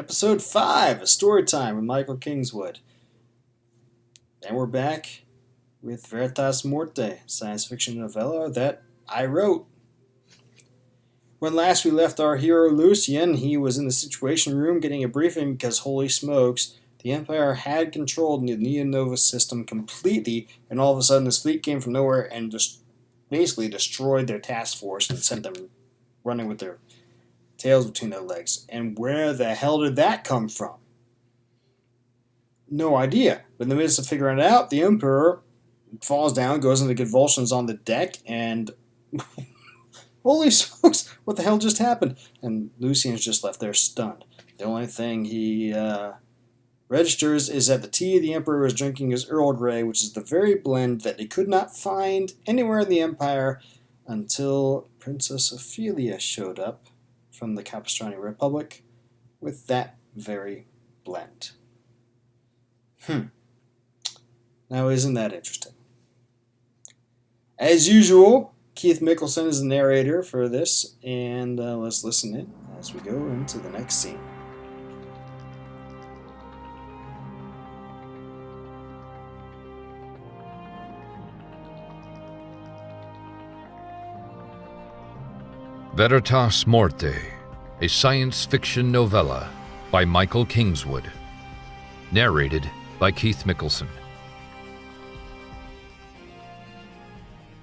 Episode 5, A Story Time with Michael Kingswood. And we're back with Veritas Morte, science fiction novella that I wrote. When last we left our hero Lucien, he was in the Situation Room getting a briefing because, holy smokes, the Empire had controlled the Neo-Nova system completely, and all of a sudden this fleet came from nowhere and just basically destroyed their task force and sent them running with their tails between their legs. And where the hell did that come from? No idea. But in the midst of figuring it out, the Emperor falls down, goes into convulsions on the deck, and holy smokes, what the hell just happened? And Lucien's just left there stunned. The only thing he registers is that the tea the Emperor was drinking is Earl Grey, which is the very blend that they could not find anywhere in the Empire until Princess Ophelia showed up from the Capistrani Republic with that very blend. Now, isn't that interesting? As usual, Keith Michaelson is the narrator for this, and let's listen in as we go into the next scene. Veritas Morte, a science fiction novella by Michael Kingswood. Narrated by Keith Michaelson.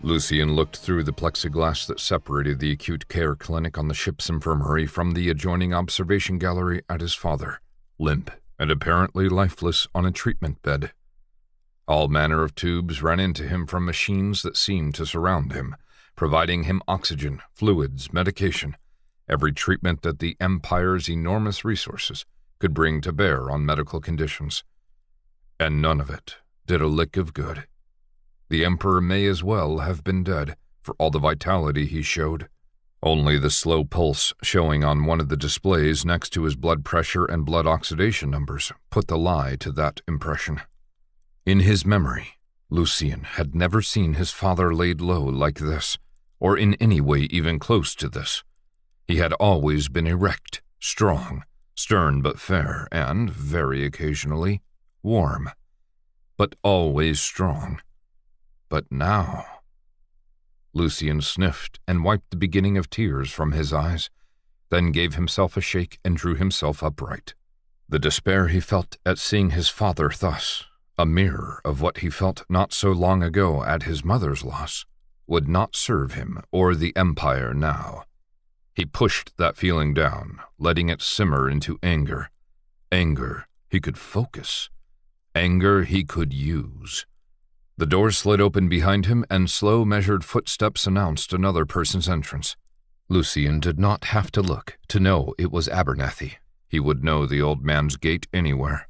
Lucien looked through the plexiglass that separated the acute care clinic on the ship's infirmary from the adjoining observation gallery at his father, limp and apparently lifeless on a treatment bed. All manner of tubes ran into him from machines that seemed to surround him, providing him oxygen, fluids, medication, every treatment that the Empire's enormous resources could bring to bear on medical conditions. And none of it did a lick of good. The Emperor may as well have been dead, for all the vitality he showed. Only the slow pulse showing on one of the displays next to his blood pressure and blood oxidation numbers put the lie to that impression. In his memory, Lucien had never seen his father laid low like this, or in any way even close to this. He had always been erect, strong, stern but fair, and, very occasionally, warm. But always strong. But now... Lucien sniffed and wiped the beginning of tears from his eyes, then gave himself a shake and drew himself upright. The despair he felt at seeing his father thus, a mirror of what he felt not so long ago at his mother's loss, would not serve him or the Empire now. He pushed that feeling down, letting it simmer into anger. Anger he could focus. Anger he could use. The door slid open behind him, and slow, measured footsteps announced another person's entrance. Lucien did not have to look to know it was Abernathy. He would know the old man's gait anywhere.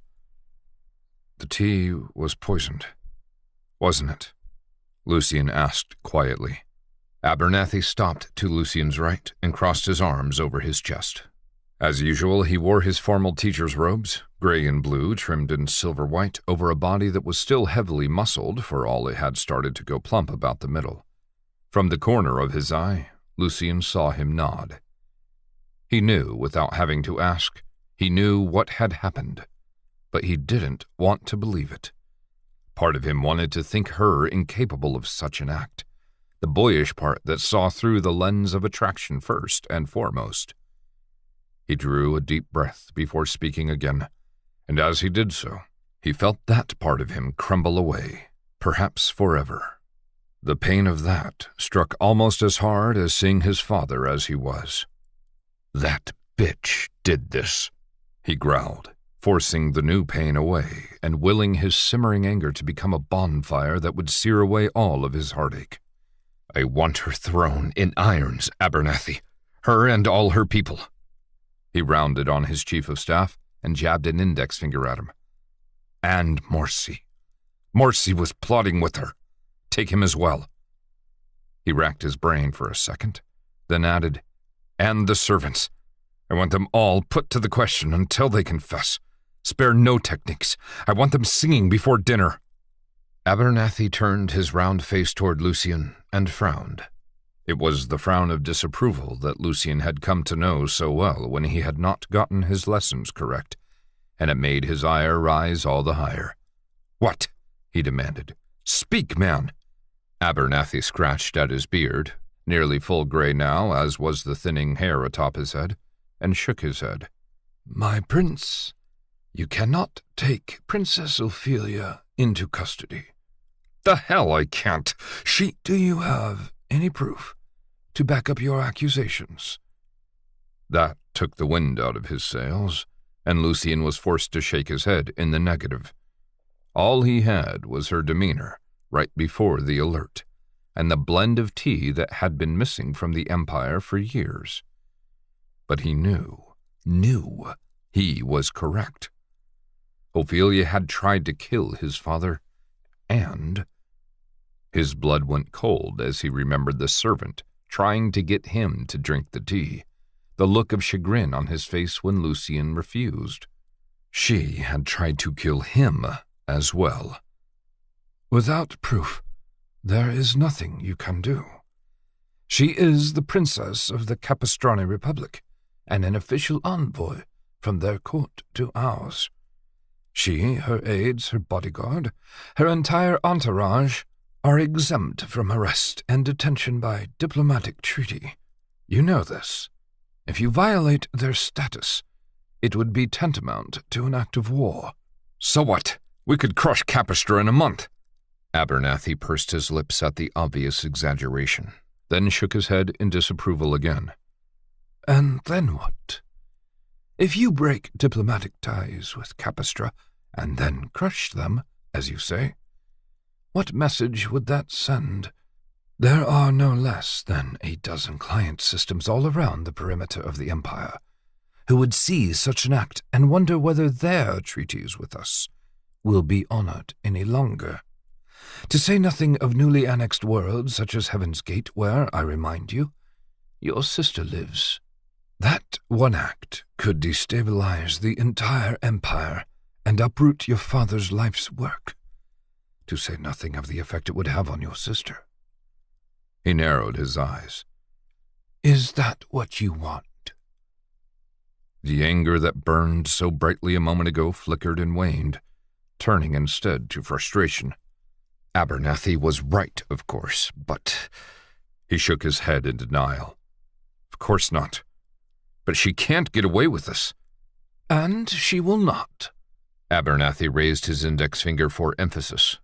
The tea was poisoned, wasn't it? Lucien asked quietly. Abernathy stopped to Lucien's right and crossed his arms over his chest. As usual, he wore his formal teacher's robes, gray and blue, trimmed in silver white, over a body that was still heavily muscled for all it had started to go plump about the middle. From the corner of his eye, Lucien saw him nod. He knew, without having to ask, he knew what had happened, but he didn't want to believe it. Part of him wanted to think her incapable of such an act, the boyish part that saw through the lens of attraction first and foremost. He drew a deep breath before speaking again, and as he did so, he felt that part of him crumble away, perhaps forever. The pain of that struck almost as hard as seeing his father as he was. That bitch did this, he growled, forcing the new pain away and willing his simmering anger to become a bonfire that would sear away all of his heartache. I want her thrown in irons, Abernathy, her and all her people. He rounded on his chief of staff and jabbed an index finger at him. And Morsi. Morsi was plotting with her. Take him as well. He racked his brain for a second, then added, and the servants. I want them all put to the question until they confess. Spare no techniques. I want them singing before dinner. Abernathy turned his round face toward Lucien and frowned. It was the frown of disapproval that Lucien had come to know so well when he had not gotten his lessons correct, and it made his ire rise all the higher. "What?" he demanded. "Speak, man!" Abernathy scratched at his beard, nearly full gray now, as was the thinning hair atop his head, and shook his head. "My prince, you cannot take Princess Ophelia into custody." "The hell I can't! Do you have any proof to back up your accusations?" That took the wind out of his sails, and Lucien was forced to shake his head in the negative. All he had was her demeanor right before the alert, and the blend of tea that had been missing from the Empire for years. But he knew he was correct. Ophelia had tried to kill his father, and his blood went cold as he remembered the servant trying to get him to drink the tea, the look of chagrin on his face when Lucien refused. She had tried to kill him as well. "Without proof, there is nothing you can do. She is the princess of the Capistrani Republic, and an official envoy from their court to ours. She, her aides, her bodyguard, her entire entourage are exempt from arrest and detention by diplomatic treaty. You know this. If you violate their status, it would be tantamount to an act of war." "So what? We could crush Capistra in a month." Abernathy pursed his lips at the obvious exaggeration, then shook his head in disapproval again. "And then what? If you break diplomatic ties with Capistra and then crush them, as you say, what message would that send? There are no less than 12 client systems all around the perimeter of the Empire who would see such an act and wonder whether their treaties with us will be honored any longer. To say nothing of newly annexed worlds such as Heaven's Gate, where, I remind you, your sister lives. That one act could destabilize the entire Empire and uproot your father's life's work, to say nothing of the effect it would have on your sister." He narrowed his eyes. "Is that what you want?" The anger that burned so brightly a moment ago flickered and waned, turning instead to frustration. Abernathy was right, of course, but he shook his head in denial. "Of course not. But she can't get away with this." "And she will not." Abernathy raised his index finger for emphasis.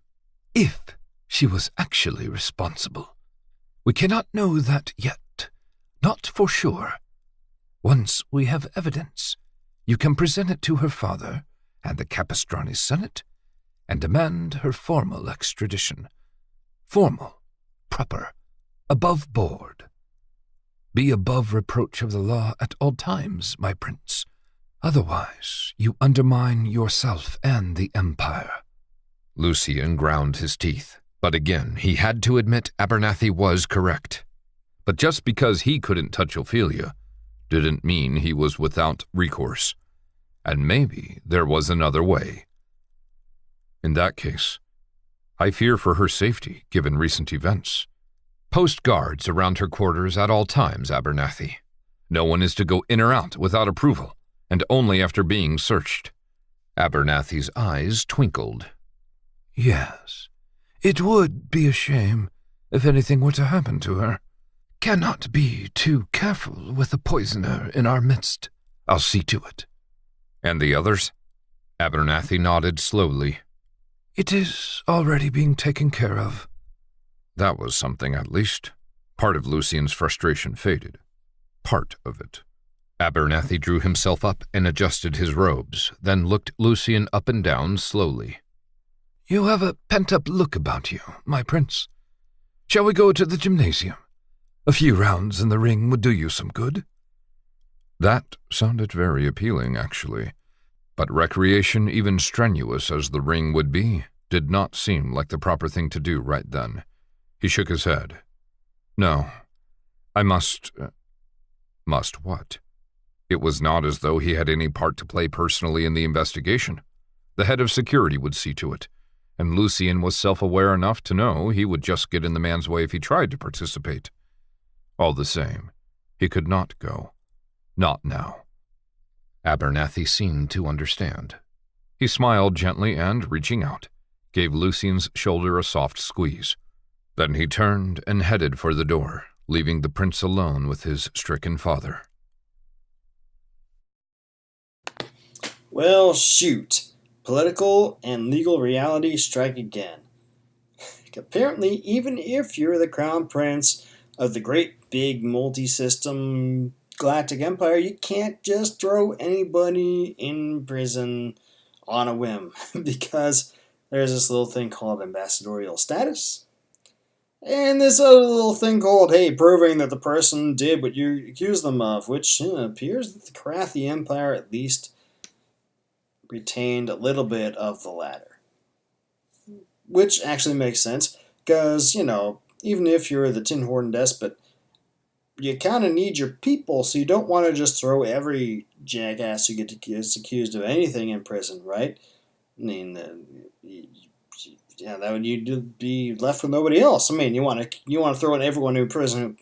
"If she was actually responsible. We cannot know that yet, not for sure. Once we have evidence, you can present it to her father and the Capistrani Senate and demand her formal extradition. Formal, proper, above board. Be above reproach of the law at all times, my prince. Otherwise, you undermine yourself and the Empire." Lucien ground his teeth, but again he had to admit Abernathy was correct. But just because he couldn't touch Ophelia didn't mean he was without recourse. And maybe there was another way. In that case, I fear for her safety, given recent events. Post guards around her quarters at all times, Abernathy. No one is to go in or out without approval, and only after being searched. Abernathy's eyes twinkled. "Yes, it would be a shame if anything were to happen to her. Cannot be too careful with a poisoner in our midst. I'll see to it." "And the others?" Abernathy nodded slowly. "It is already being taken care of." That was something, at least. Part of Lucien's frustration faded. Part of it. Abernathy drew himself up and adjusted his robes, then looked Lucien up and down slowly. "You have a pent-up look about you, my prince. Shall we go to the gymnasium? A few rounds in the ring would do you some good." That sounded very appealing, actually. But recreation, even strenuous as the ring would be, did not seem like the proper thing to do right then. He shook his head. "No, I must..." Must what? It was not as though he had any part to play personally in the investigation. The head of security would see to it, and Lucien was self-aware enough to know he would just get in the man's way if he tried to participate. All the same, he could not go. Not now. Abernathy seemed to understand. He smiled gently and, reaching out, gave Lucien's shoulder a soft squeeze. Then he turned and headed for the door, leaving the prince alone with his stricken father. Well, shoot. Political and legal reality strike again. Apparently, even if you're the crown prince of the great big multi-system galactic empire, you can't just throw anybody in prison on a whim because there's this little thing called ambassadorial status. And this other little thing called, hey, proving that the person did what you accuse them of, which appears that the Karathi Empire at least retained a little bit of the latter. Which actually makes sense, because, even if you're the Tin Horn Despot, you kind of need your people, so you don't want to just throw every jackass who gets accused of anything in prison, right? I mean, that would you'd be left with nobody else. I mean, you want to throw in everyone in prison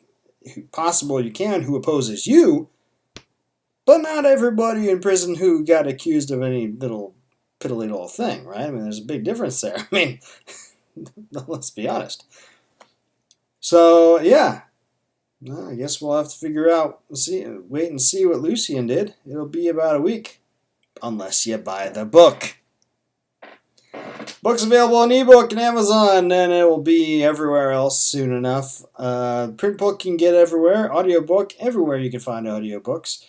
who possible you can who opposes you, but not everybody in prison who got accused of any little piddly little thing, right? I mean, there's a big difference there. I mean, let's be honest. So, yeah. Well, I guess we'll have to figure out, wait and see what Lucien did. It'll be about a week, unless you buy the book. Book's available on ebook and Amazon, and it will be everywhere else soon enough. Print book you can get everywhere. Audiobook, everywhere you can find audiobooks.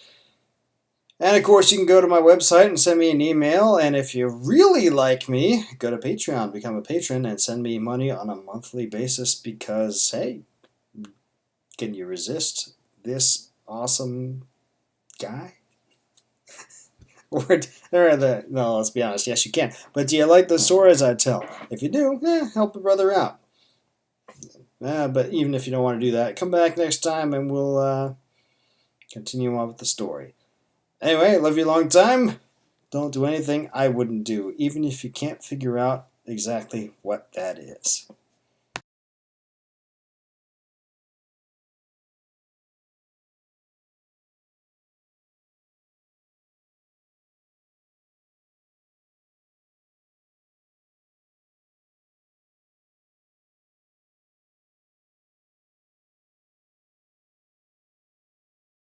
And of course, you can go to my website and send me an email. And if you really like me, go to Patreon, become a patron, and send me money on a monthly basis because, hey, can you resist this awesome guy? No, let's be honest. Yes, you can. But do you like the stories I tell? If you do, help a brother out. But even if you don't want to do that, come back next time and we'll continue on with the story. Anyway, love you a long time. Don't do anything I wouldn't do, even if you can't figure out exactly what that is.